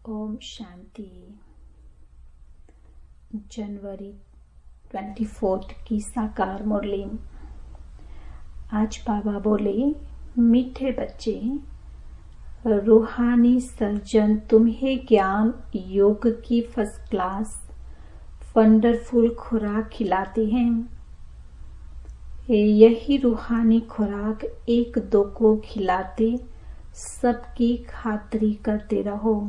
ओम शांति। जनवरी 24 की साकार मुरली। आज बाबा बोले, मीठे बच्चे, रूहानी सर्जन तुम्हें ज्ञान योग की फर्स्ट क्लास वंडरफुल खुराक खिलाते हैं। यही रूहानी खुराक एक दो को खिलाते सबकी खातिरी करते रहो।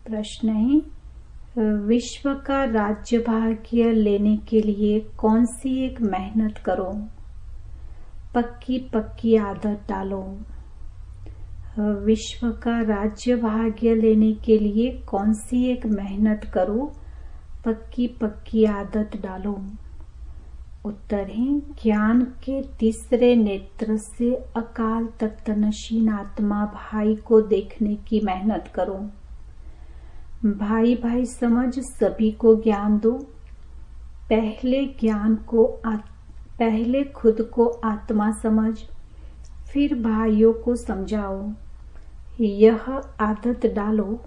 प्रश्न है, विश्व का राज्य भाग्य लेने के लिए कौन सी एक मेहनत करो? पक्की पक्की आदत डालो। विश्व का राज्य भाग्य लेने के लिए कौन सी एक मेहनत करो? पक्की पक्की आदत डालो। उत्तर है, ज्ञान के तीसरे नेत्र से अकाल तख्तनशीन आत्मा भाई को देखने की मेहनत करो। भाई भाई समझ सभी को ज्ञान दो। पहले खुद को आत्मा समझ, फिर भाइयों को समझाओ। यह आदत डालो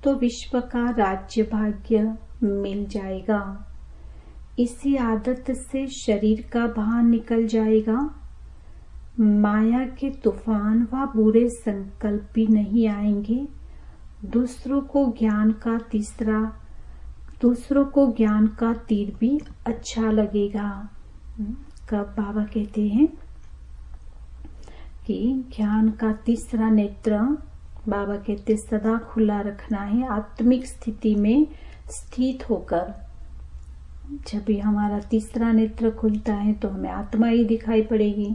तो विश्व का राज्य भाग्य मिल जाएगा। इसी आदत से शरीर का भान निकल जाएगा। माया के तूफान व बुरे संकल्प भी नहीं आएंगे। दूसरों को ज्ञान का तीर भी अच्छा लगेगा। कब बाबा कहते हैं कि ज्ञान का तीसरा नेत्र, बाबा कहते सदा खुला रखना है। आत्मिक स्थिति में स्थित होकर जब भी हमारा तीसरा नेत्र खुलता है तो हमें आत्मा ही दिखाई पड़ेगी।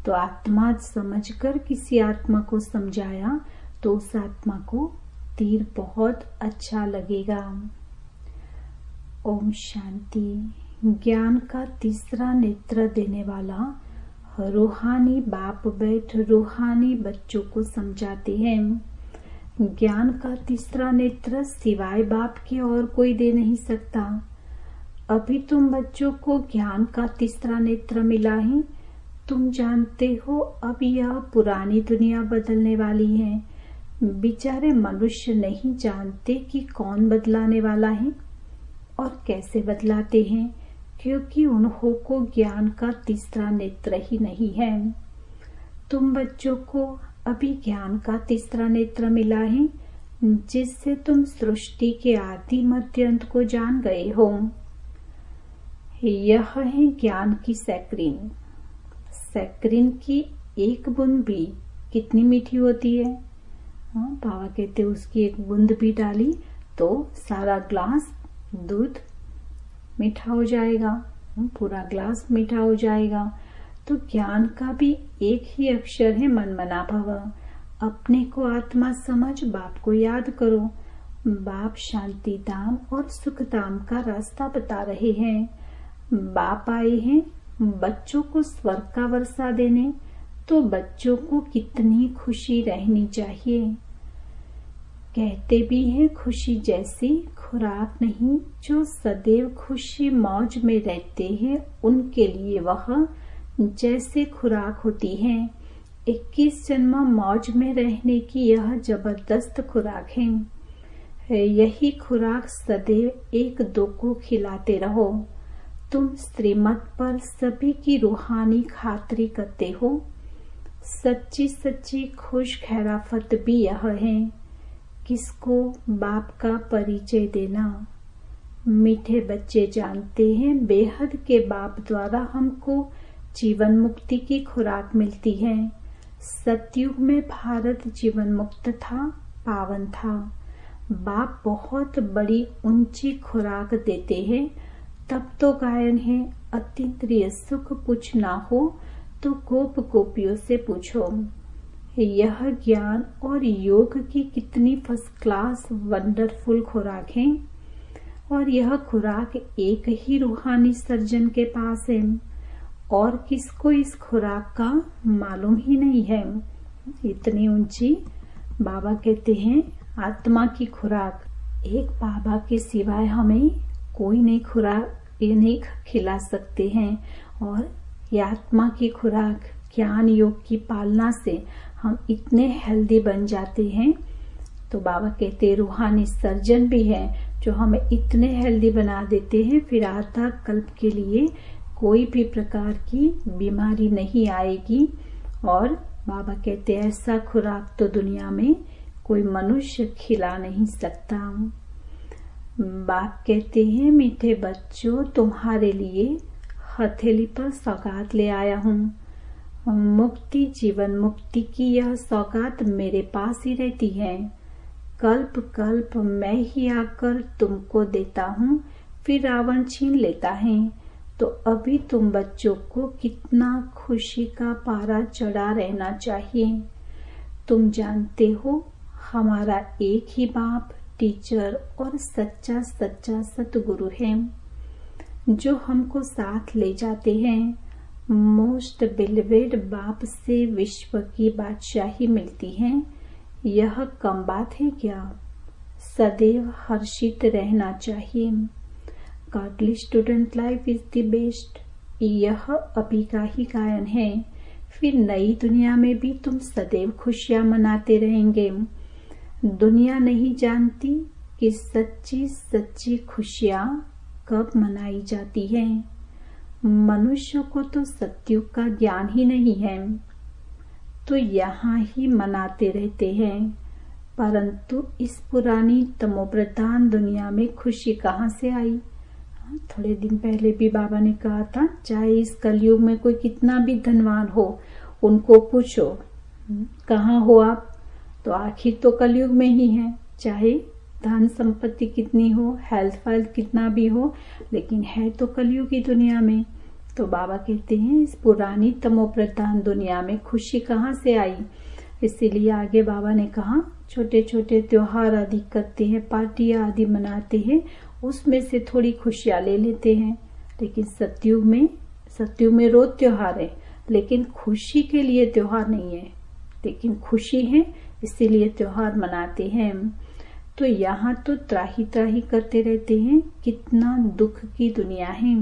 तो आत्मा समझकर किसी आत्मा को समझाया तो उस आत्मा को तीर बहुत अच्छा लगेगा। ओम शांति। ज्ञान का तीसरा नेत्र देने वाला रूहानी बाप बैठ रूहानी बच्चों को समझाते हैं। ज्ञान का तीसरा नेत्र सिवाय बाप के और कोई दे नहीं सकता। अभी तुम बच्चों को ज्ञान का तीसरा नेत्र मिला है। तुम जानते हो अब यह पुरानी दुनिया बदलने वाली है। बेचारे मनुष्य नहीं जानते कि कौन बदलाने वाला है और कैसे बदलाते हैं, क्योंकि उन्हों को ज्ञान का तीसरा नेत्र ही नहीं है। तुम बच्चों को अभी ज्ञान का तीसरा नेत्र मिला है, जिससे तुम सृष्टि के आदि मध्य अंत को जान गए हो। यह है ज्ञान की सैक्रीन। सैक्रीन की एक बूंद भी कितनी मीठी होती है। बाबा कहते उसकी एक बूंद भी डाली तो सारा ग्लास दूध मीठा हो जाएगा, पूरा ग्लास मीठा हो जाएगा। तो ज्ञान का भी एक ही अक्षर है, मन मना भव। अपने को आत्मा समझ, बाप को याद करो। बाप शांति धाम और सुख धाम का रास्ता बता रहे हैं। बाप आए हैं बच्चों को स्वर्ग का वर्षा देने, तो बच्चों को कितनी खुशी रहनी चाहिए। कहते भी हैं खुशी जैसी खुराक नहीं। जो सदैव खुशी मौज में रहते हैं उनके लिए वह जैसे खुराक होती है। 21 जन्म मौज में रहने की यह जबरदस्त खुराक है। यही खुराक सदैव एक दो को खिलाते रहो। तुम श्रीमत पर सभी की रूहानी खातिरी करते हो। सच्ची सच्ची खुश खैराफत भी यह है। किसको बाप का परिचय देना। मीठे बच्चे जानते हैं बेहद के बाप द्वारा हमको जीवन मुक्ति की खुराक मिलती है। सतयुग में भारत जीवन मुक्त था, पावन था। बाप बहुत बड़ी ऊंची खुराक देते हैं। तब तो गायन है, अतीन्द्रिय सुख कुछ ना हो तो गोप गोपियों से पूछो। यह ज्ञान और योग की कितनी फर्स्ट क्लास वंडरफुल खुराक है। और यह खुराक एक ही रूहानी सर्जन के पास है और किसको इस खुराक का मालूम ही नहीं है। इतनी ऊंची बाबा कहते हैं आत्मा की खुराक। एक बाबा के सिवाय हमें कोई नहीं खुराक ये नहीं खिला सकते हैं। और ये आत्मा की खुराक ज्ञान योग की पालना से हम इतने हेल्दी बन जाते हैं तो बाबा कहते रूहानी सर्जन भी हैं जो हमें इतने हेल्दी बना देते हैं, फिर आधा कल्प के लिए कोई भी प्रकार की बीमारी नहीं आएगी। और बाबा कहते हैं ऐसा खुराक तो दुनिया में कोई मनुष्य खिला नहीं सकता। बाप कहते हैं मीठे बच्चों, तुम्हारे लिए हथेली पर सौगात ले आया हूँ। मुक्ति, जीवन मुक्ति की यह सौगात मेरे पास ही रहती है। कल्प कल्प मैं ही आकर तुमको देता हूँ, फिर रावण छीन लेता है। तो अभी तुम बच्चों को कितना खुशी का पारा चढ़ा रहना चाहिए। तुम जानते हो हमारा एक ही बाप, टीचर और सच्चा सच्चा सतगुरु है जो हमको साथ ले जाते हैं। मोस्ट बिलीवेड बाप से विश्व की बादशाही मिलती है। यह कम बात है क्या? सदैव हर्षित रहना चाहिए। Godly student life is the best. यह अभी का ही गायन है। फिर नई दुनिया में भी तुम सदैव खुशियां मनाते रहेंगे। दुनिया नहीं जानती कि सच्ची सच्ची खुशियां कब मनाई जाती है। मनुष्य को तो सत्युग का ज्ञान ही नहीं है, तो यहाँ ही मनाते रहते हैं। परंतु इस पुरानी तमोप्रधान दुनिया में खुशी कहाँ से आई? थोड़े दिन पहले भी बाबा ने कहा था, चाहे इस कलयुग में कोई कितना भी धनवान हो, उनको पूछो कहाँ हो आप, तो आखिर तो कलयुग में ही है। चाहे धन संपत्ति कितनी हो, हेल्थ वेल्थ कितना भी हो, लेकिन है तो कलयुग की दुनिया में। तो बाबा कहते हैं इस पुरानी तमोप्रधान दुनिया में खुशी कहाँ से आई। इसीलिए आगे बाबा ने कहा छोटे छोटे त्योहार आदि करते हैं, पार्टियां आदि मनाते हैं, उसमें से थोड़ी खुशियां ले लेते हैं। लेकिन सतयुग में रोज त्योहार है, लेकिन खुशी के लिए त्योहार नहीं है। लेकिन खुशी है इसीलिए त्योहार मनाते हैं। तो यहाँ तो त्राही त्राही करते रहते हैं। कितना दुख की दुनिया है।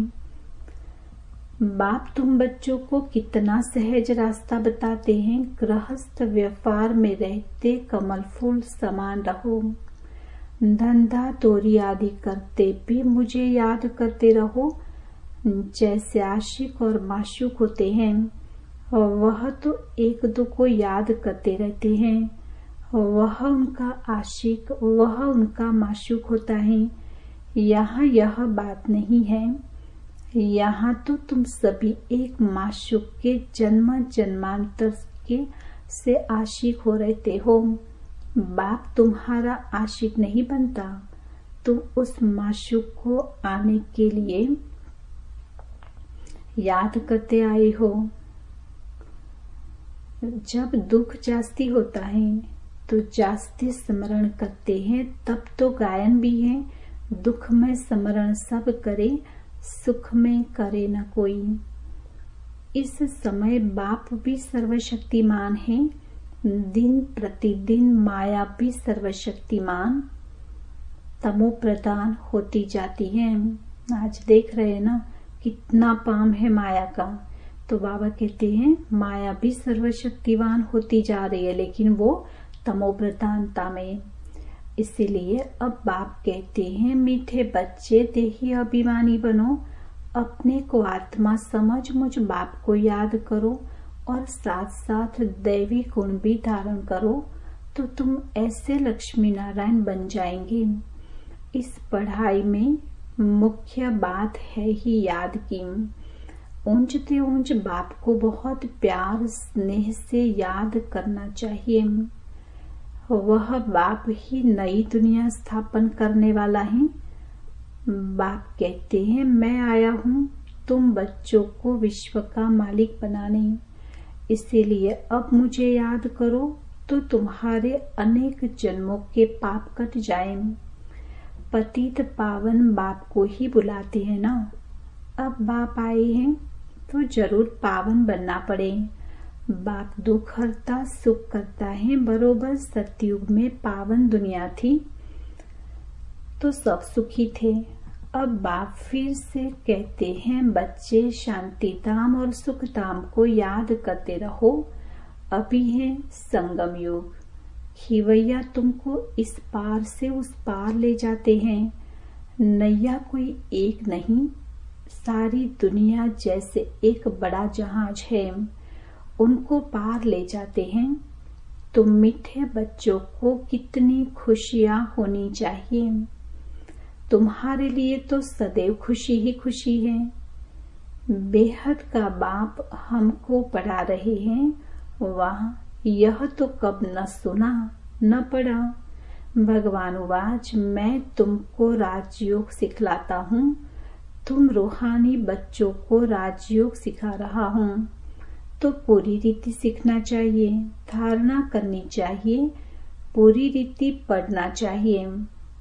बाप तुम बच्चों को कितना सहज रास्ता बताते हैं। गृहस्थ व्यापार में रहते कमल फूल समान रहो। धंधा तोरी आदि करते भी मुझे याद करते रहो। जैसे आशिक और माशूक होते हैं, वह तो एक दो को याद करते रहते हैं। वह उनका आशिक, वह उनका माशूक होता है। यहाँ यह बात नहीं है। यहाँ तो तुम सभी एक माशूक के जन्म जन्मांतर के से आशिक हो रहते हो। बाप तुम्हारा आशिक नहीं बनता। तुम उस माशूक को आने के लिए याद करते आए हो। जब दुख जास्ती होता है तो जास्ती स्मरण करते हैं, तब तो गायन भी है, दुख में स्मरण सब करे, सुख में करे न कोई। इस समय बाप भी सर्वशक्तिमान है। दिन प्रतिदिन माया भी सर्वशक्तिमान तमो प्रदान होती जाती है। आज देख रहे हैं ना कितना पाम है माया का। तो बाबा कहते हैं माया भी सर्वशक्तिवान होती जा रही है, लेकिन वो तमो प्रधानता में। इसीलिए अब बाप कहते हैं मीठे बच्चे देही अभिमानी बनो, अपने को आत्मा समझ मुझ बाप को याद करो और साथ साथ दैवी गुण भी धारण करो, तो तुम ऐसे लक्ष्मी नारायण बन जाएंगे। इस पढ़ाई में मुख्य बात है ही याद की। ऊंचते ऊंच बाप को बहुत प्यार स्नेह से याद करना चाहिए। वह बाप ही नई दुनिया स्थापन करने वाला है। बाप कहते हैं मैं आया हूँ तुम बच्चों को विश्व का मालिक बनाने। इसीलिए अब मुझे याद करो तो तुम्हारे अनेक जन्मों के पाप कट जाएं। पतित पावन बाप को ही बुलाते हैं ना। अब बाप आए हैं तो जरूर पावन बनना पड़े। बाप दुख हरता सुख करता है। बरोबर सतयुग में पावन दुनिया थी तो सब सुखी थे। अब बाप फिर से कहते हैं बच्चे शांति धाम और सुख धाम को याद करते रहो। अभी है संगम युग। खिवैया तुमको इस पार से उस पार ले जाते हैं। नैया कोई एक नहीं, सारी दुनिया जैसे एक बड़ा जहाज है, उनको पार ले जाते हैं। तुम मीठे बच्चों को कितनी खुशियां होनी चाहिए। तुम्हारे लिए तो सदैव खुशी ही खुशी है। बेहद का बाप हमको पढ़ा रहे हैं, वाह यह तो कब न सुना न पढ़ा। भगवान उवाच, मैं तुमको राजयोग सिखलाता हूँ, तुम रूहानी बच्चों को राजयोग सिखा रहा हूँ। तो पूरी रीति सीखना चाहिए, धारणा करनी चाहिए, पूरी रीति पढ़ना चाहिए।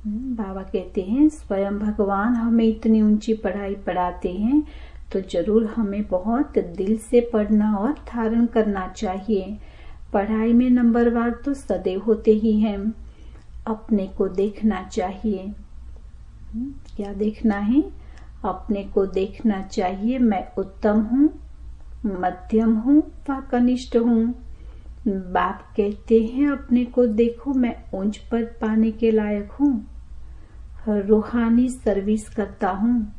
बाबा कहते हैं स्वयं भगवान हमें इतनी ऊंची पढ़ाई पढ़ाते हैं, तो जरूर हमें बहुत दिल से पढ़ना और धारण करना चाहिए। पढ़ाई में नंबरवार तो सदैव होते ही हैं। अपने को देखना चाहिए। क्या देखना है? अपने को देखना चाहिए, मैं उत्तम हूँ, मध्यम हूँ व कनिष्ठ हूँ। बाप कहते हैं अपने को देखो, मैं उच्च पद पाने के लायक हूँ। रूहानी सर्विस करता हूँ,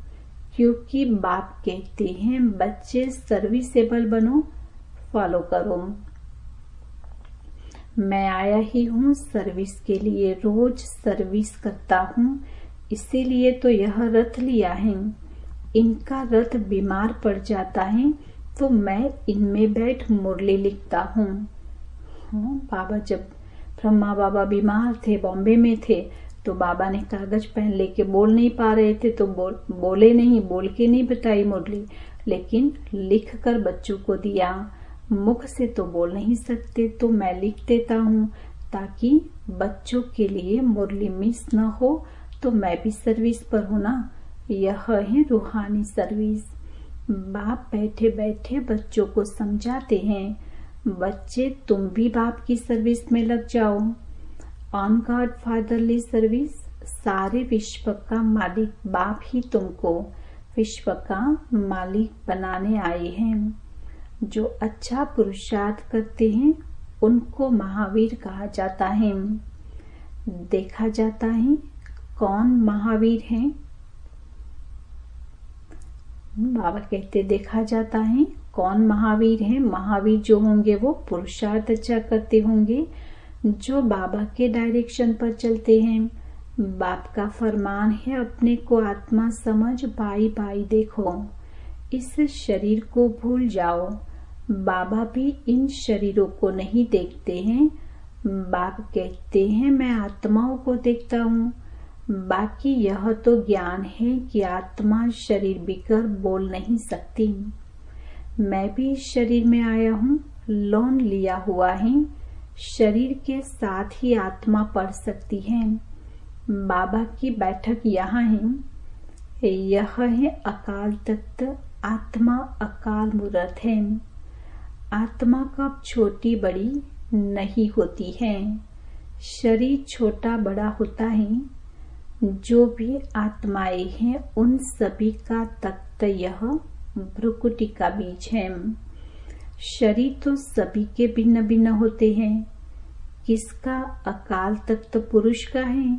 क्योंकि बाप कहते हैं बच्चे सर्विसेबल बनो, फॉलो करो। मैं आया ही हूँ सर्विस के लिए, रोज सर्विस करता हूँ, इसीलिए तो यह रथ लिया है। इनका रथ बीमार पड़ जाता है तो मैं इनमें बैठ मुरली लिखता हूँ। बाबा जब ब्रह्मा बाबा बीमार थे, बॉम्बे में थे, तो बाबा ने कागज पेन लेके बोल नहीं पा रहे थे, तो बोले नहीं, बोल के नहीं बताई मुरली, लेकिन लिख कर बच्चों को दिया। मुख से तो बोल नहीं सकते, तो मैं लिख देता हूँ ताकि बच्चों के लिए मुरली मिस न हो, तो मैं भी सर्विस पर हूँ ना। यह है रूहानी सर्विस। बाप बैठे बैठे बच्चों को समझाते हैं, बच्चे तुम भी बाप की सर्विस में लग जाओ। ऑन गॉड फादरली सर्विस, सारे विश्व का मालिक बाप ही तुमको विश्व का मालिक बनाने आए हैं। जो अच्छा पुरुषार्थ करते हैं उनको महावीर कहा जाता है। देखा जाता है कौन महावीर है। बाबा कहते देखा जाता है कौन महावीर है। महावीर जो होंगे वो पुरुषार्थ अच्छा करते होंगे, जो बाबा के डायरेक्शन पर चलते हैं। बाप का फरमान है अपने को आत्मा समझ, भाई भाई देखो, इस शरीर को भूल जाओ। बाबा भी इन शरीरों को नहीं देखते हैं। बाप कहते हैं मैं आत्माओं को देखता हूँ। बाकी यह तो ज्ञान है कि आत्मा शरीर बिकर बोल नहीं सकती। मैं भी इस शरीर में आया हूँ, लोन लिया हुआ है। शरीर के साथ ही आत्मा पढ़ सकती है। बाबा की बैठक यहाँ है। यह है अकाल तख्त। आत्मा अकाल मूर्त है। आत्मा कब छोटी बड़ी नहीं होती है, शरीर छोटा बड़ा होता है। जो भी आत्माएं हैं उन सभी का तख्त यह भ्रुकुटी का बीज है। शरीर तो सभी के भिन्न भिन्न होते हैं। किसका अकाल तख्त पुरुष का है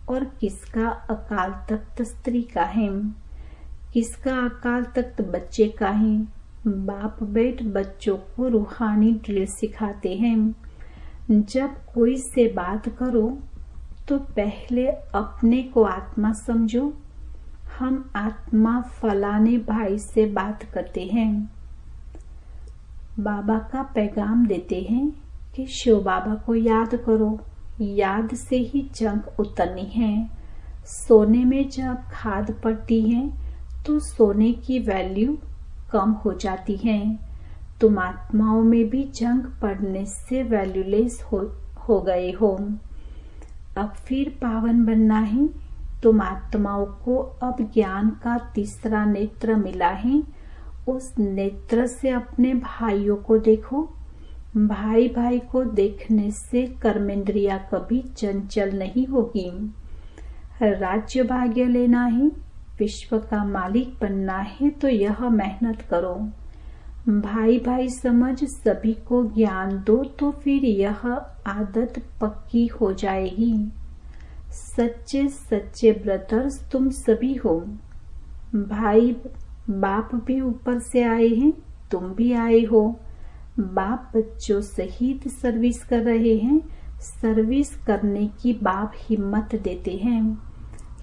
और किसका अकाल तख्त स्त्री का है। किसका अकाल तख्त बच्चे का है। बाप बैठ बच्चों को रूहानी ड्रिल सिखाते हैं। जब कोई से बात करो तो पहले अपने को आत्मा समझो। हम आत्मा फलाने भाई से बात करते हैं। बाबा का पैगाम देते हैं कि शिव बाबा को याद करो। याद से ही जंग उतरनी है। सोने में जब खाद पड़ती है तो सोने की वैल्यू कम हो जाती है। तुम आत्माओं में भी जंग पड़ने से वैल्यूलेस हो गए हो। अब फिर पावन बनना है। तुम आत्माओं को अब ज्ञान का तीसरा नेत्र मिला है। उस नेत्र से अपने भाइयों को देखो। भाई भाई को देखने से कर्मेंद्रिया कभी चंचल नहीं होगी। राज्य भाग्य लेना है, विश्व का मालिक बनना है, तो यह मेहनत करो। भाई भाई समझ सभी को ज्ञान दो तो फिर यह आदत पक्की हो जाएगी। सच्चे सच्चे ब्रदर्स तुम सभी हो। भाई बाप भी ऊपर से आए हैं, तुम भी आए हो। बाप बच्चों सहित सर्विस कर रहे हैं। सर्विस करने की बाप हिम्मत देते हैं।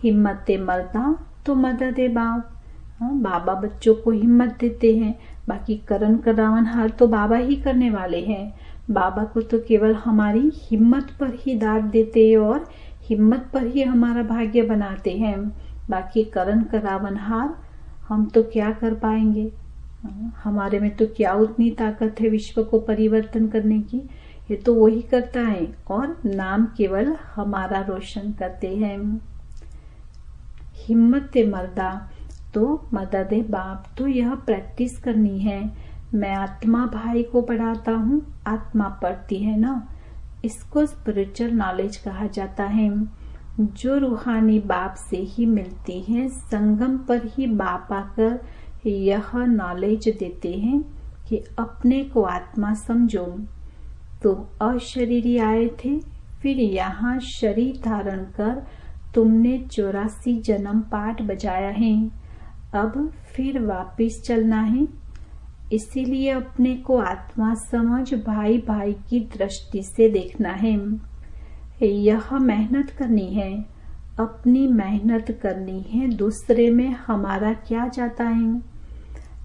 हिम्मत मर्दा तो मदद बाप। बाबा बच्चों को हिम्मत देते हैं, बाकी करण करावन हार तो बाबा ही करने वाले हैं। बाबा को तो केवल हमारी हिम्मत पर ही दाद देते हैं और हिम्मत पर ही हमारा भाग्य बनाते हैं। बाकी करण करावन हार हम तो क्या कर पाएंगे। हमारे में तो क्या उतनी ताकत है विश्व को परिवर्तन करने की। ये तो वही करता है और नाम केवल हमारा रोशन करते हैं। हिम्मत मर्दा तो मदद बाप तो यह प्रैक्टिस करनी है। मैं आत्मा भाई को पढ़ाता हूँ, आत्मा पढ़ती है ना। इसको स्पिरिचुअल नॉलेज कहा जाता है, जो रूहानी बाप से ही मिलती है। संगम पर ही बाप आकर यह नॉलेज देते हैं कि अपने को आत्मा समझो। तुम अशरीरी आए थे, फिर यहाँ शरीर धारण कर तुमने 84 जन्म पाठ बजाया है। अब फिर वापिस चलना है। इसीलिए अपने को आत्मा समझ भाई भाई की दृष्टि से देखना है। यह मेहनत करनी है, अपनी मेहनत करनी है। दूसरे में हमारा क्या जाता है।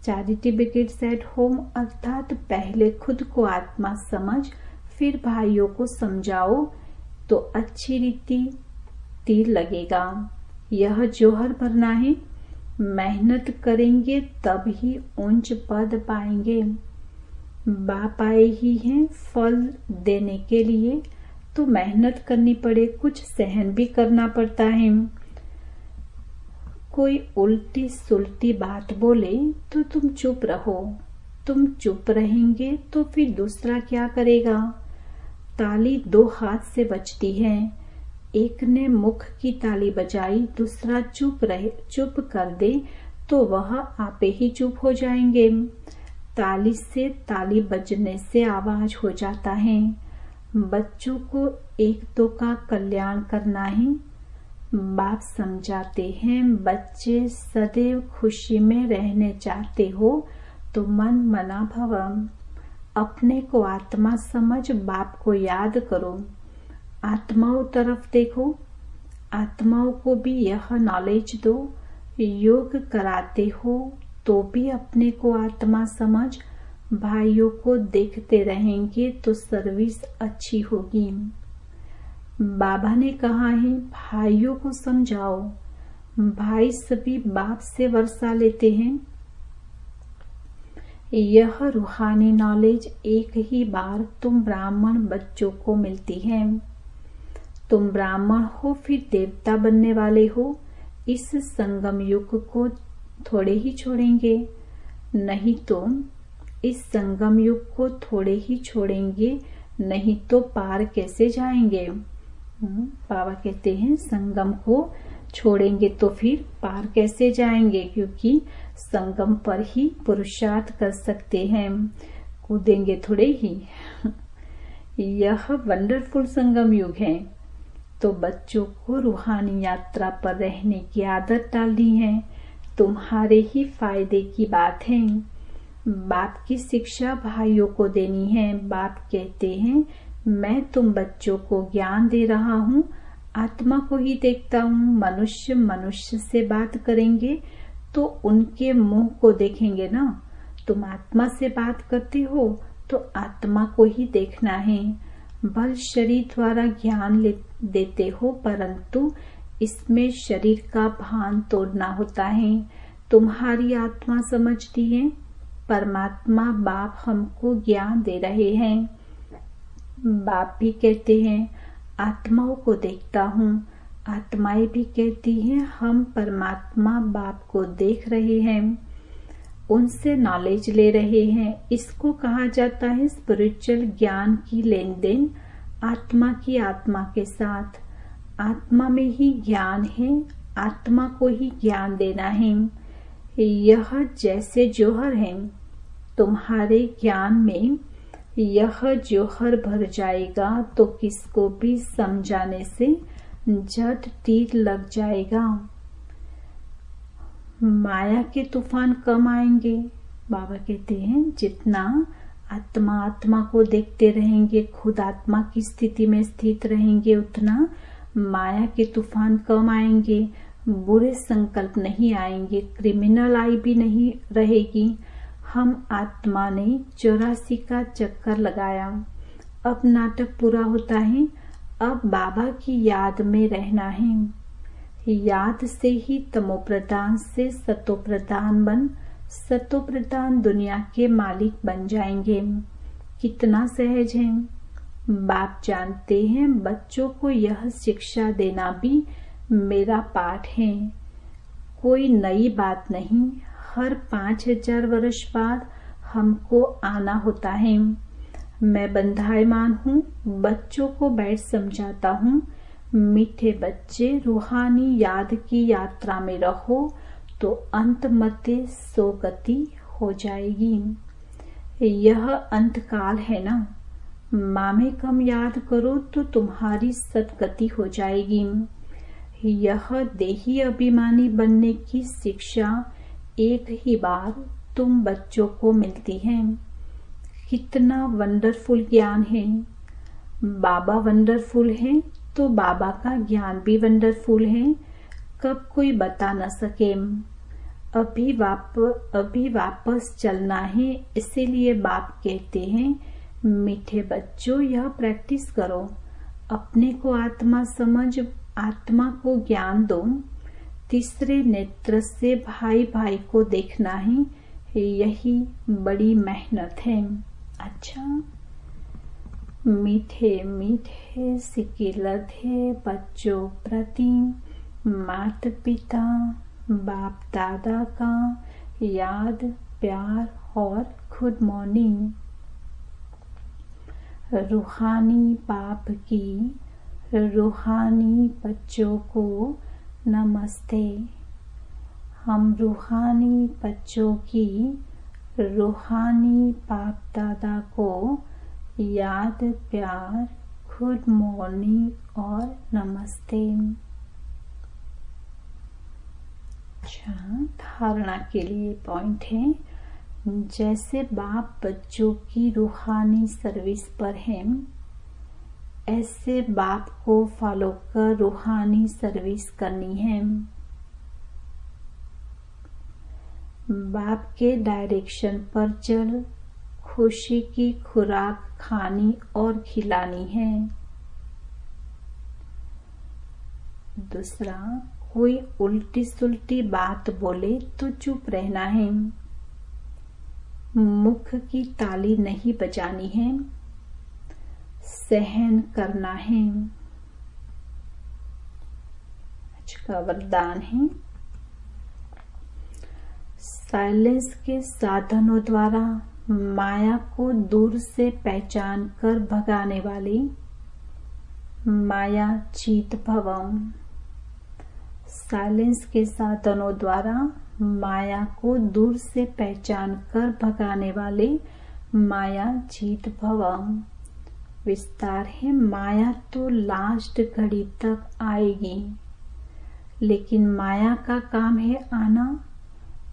चैरिटी बिगिंस एट होम, अर्थात पहले खुद को आत्मा समझ फिर भाइयों को समझाओ तो अच्छी रीति तीर लगेगा। यह जोहर भरना है। मेहनत करेंगे तब ही ऊंच पद पाएंगे। बाप आए ही हैं फल देने के लिए, तो मेहनत करनी पड़े, कुछ सहन भी करना पड़ता है। कोई उल्टी सुलटी बात बोले तो तुम चुप रहो। तुम चुप रहेंगे तो फिर दूसरा क्या करेगा। ताली 2 हाथ से बजती है। एक ने मुख की ताली बजाई, दूसरा चुप कर दे तो वह आपे ही चुप हो जाएंगे। ताली से ताली बजने से आवाज हो जाता है। बच्चों को एक दो का कल्याण करना है। बाप समझाते हैं, बच्चे सदैव खुशी में रहने चाहते हो तो मन मना भव। अपने को आत्मा समझ बाप को याद करो। आत्माओं तरफ देखो, आत्माओं को भी यह नॉलेज दो। योग कराते हो तो भी अपने को आत्मा समझ भाइयों को देखते रहेंगे तो सर्विस अच्छी होगी। बाबा ने कहा है भाइयों को समझाओ। भाई सभी बाप से वर्षा लेते हैं। यह रूहानी नॉलेज एक ही बार तुम ब्राह्मण बच्चों को मिलती है। तुम ब्राह्मण हो फिर देवता बनने वाले हो। इस संगम युग को थोड़े ही छोड़ेंगे, नहीं तो इस संगम युग को थोड़े ही छोड़ेंगे, नहीं तो पार कैसे जाएंगे। बाबा कहते हैं संगम को छोड़ेंगे तो फिर पार कैसे जाएंगे, क्योंकि संगम पर ही पुरुषार्थ कर सकते हैं, कूदेंगे थोड़े ही। यह वंडरफुल संगम युग है, तो बच्चों को रूहानी यात्रा पर रहने की आदत डालनी है। तुम्हारे ही फायदे की बात है। बाप की शिक्षा भाइयों को देनी है। बाप कहते हैं मैं तुम बच्चों को ज्ञान दे रहा हूँ, आत्मा को ही देखता हूँ। मनुष्य मनुष्य से बात करेंगे तो उनके मुंह को देखेंगे ना। तुम आत्मा से बात करते हो तो आत्मा को ही देखना है। बल शरीर द्वारा ज्ञान देते हो, परंतु इसमें शरीर का भान तोड़ना होता है। तुम्हारी आत्मा समझती है, परमात्मा बाप हमको ज्ञान दे रहे हैं। बाप भी कहते हैं आत्माओं को देखता हूँ। आत्माएं भी कहती हैं हम परमात्मा बाप को देख रहे हैं, उनसे नॉलेज ले रहे हैं। इसको कहा जाता है स्पिरिचुअल ज्ञान की लेन देन आत्मा की आत्मा के साथ। आत्मा में ही ज्ञान है, आत्मा को ही ज्ञान देना है। यह जैसे जोहर है, तुम्हारे ज्ञान में यह जौहर भर जाएगा तो किसको भी समझाने से झट तीर लग जाएगा। माया के तूफान कम आएंगे। बाबा कहते हैं जितना आत्मा को देखते रहेंगे, खुद आत्मा की स्थिति में स्थित रहेंगे, उतना माया के तूफान कम आएंगे, बुरे संकल्प नहीं आएंगे, क्रिमिनल आई भी नहीं रहेगी। हम आत्मा ने 84 का चक्कर लगाया, अब नाटक पूरा होता है। अब बाबा की याद में रहना है। याद से ही तमोप्रधान से सतोप्रधान बन सतोप्रधान दुनिया के मालिक बन जाएंगे। कितना सहज है। बाप जानते हैं बच्चों को यह शिक्षा देना भी मेरा पाठ है। कोई नई बात नहीं। हर 5000 वर्ष बाद हमको आना होता है। मैं बंधायमान हूँ, बच्चों को बैठ समझाता हूँ। मीठे बच्चे, रूहानी याद की यात्रा में रहो तो अंत मते सोगति हो जाएगी। यह अंतकाल है ना। मामे कम याद करो तो तुम्हारी सदगति हो जाएगी। यह देही अभिमानी बनने की शिक्षा एक ही बार तुम बच्चों को मिलती है। कितना वंडरफुल ज्ञान है। बाबा वंडरफुल है तो बाबा का ज्ञान भी वंडरफुल है। कब कोई बता न सके। अभी वापस चलना है। इसीलिए बाप कहते हैं मीठे बच्चों यह प्रैक्टिस करो। अपने को आत्मा समझ, आत्मा को ज्ञान दो। तीसरे नेत्र से भाई भाई को देखना है। यही बड़ी मेहनत है। अच्छा, मीठे मीठे सिकिलधे बच्चों प्रति माता पिता बाप दादा का याद, प्यार और गुड मॉर्निंग। रूहानी बाप की रूहानी बच्चों को नमस्ते। हम रूहानी बच्चों की रूहानी बाप दादा को याद, प्यार, गुड मॉर्निंग और नमस्ते। अच्छा, धारणा के लिए पॉइंट है। जैसे बाप बच्चों की रूहानी सर्विस पर हैं, ऐसे बाप को फॉलो कर रूहानी सर्विस करनी है। बाप के डायरेक्शन पर चल खुशी की खुराक खानी और खिलानी है। दूसरा, कोई उल्टी सुल्टी बात बोले तो चुप रहना है। मुख की ताली नहीं बजानी है, सहन करना है। आज का वरदान है साइलेंस के साधनों द्वारा माया को दूर से पहचान कर भगाने वाली माया जीत भवम। साइलेंस के साधनों द्वारा माया को दूर से पहचान कर भगाने वाले माया जीत भवम। विस्तार है, माया तो लास्ट घड़ी तक आएगी, लेकिन माया का काम है आना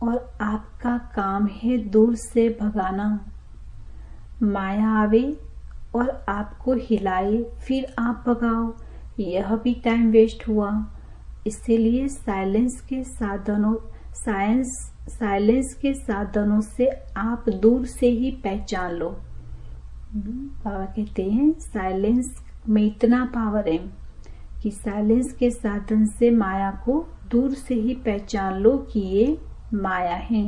और आपका काम है दूर से भगाना। माया आवे और आपको हिलाए फिर आप भगाओ, यह भी टाइम वेस्ट हुआ। इसीलिए साइलेंस के साधनों से आप दूर से ही पहचान लो। बाबा कहते हैं साइलेंस में इतना पावर है कि साइलेंस के साधन से माया को दूर से ही पहचान लो कि ये माया है।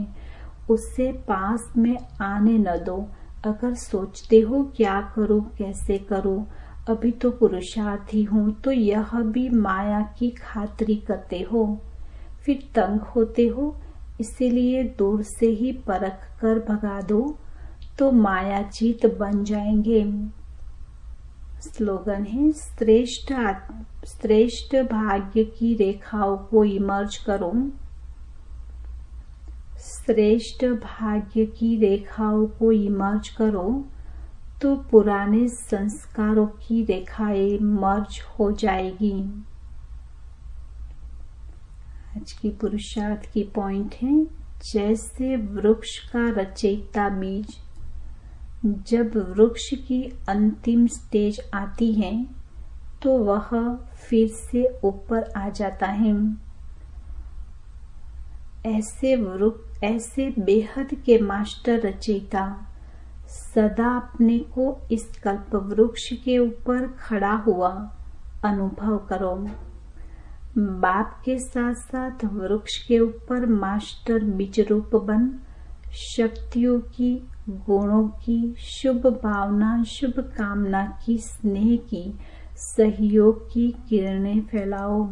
उससे पास में आने न दो। अगर सोचते हो क्या करूं, कैसे करूं, अभी तो पुरुषार्थी हूं, तो यह भी माया की खातिरी करते हो, फिर तंग होते हो। इसीलिए दूर से ही परख कर भगा दो तो मायाजीत बन जाएंगे। स्लोगन है श्रेष्ठ भाग्य की रेखाओं को इमर्ज करो। श्रेष्ठ भाग्य की रेखाओं को इमर्ज करो तो पुराने संस्कारों की रेखाएं मर्ज हो जाएगी। आज की पुरुषार्थ की पॉइंट है, जैसे वृक्ष का रचयिता बीज जब वृक्ष की अंतिम स्टेज आती है तो वह फिर से ऊपर आ जाता है। ऐसे बेहद के मास्टर रचयिता सदा अपने को इस कल्प वृक्ष के ऊपर खड़ा हुआ अनुभव करो। बाप के साथ साथ वृक्ष के ऊपर मास्टर बीज रूप बन शक्तियों की, गुणों की, शुभ भावना, शुभ कामना की, स्नेह की, सहयोग की किरणें फैलाओ।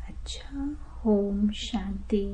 अच्छा, ओम शांति।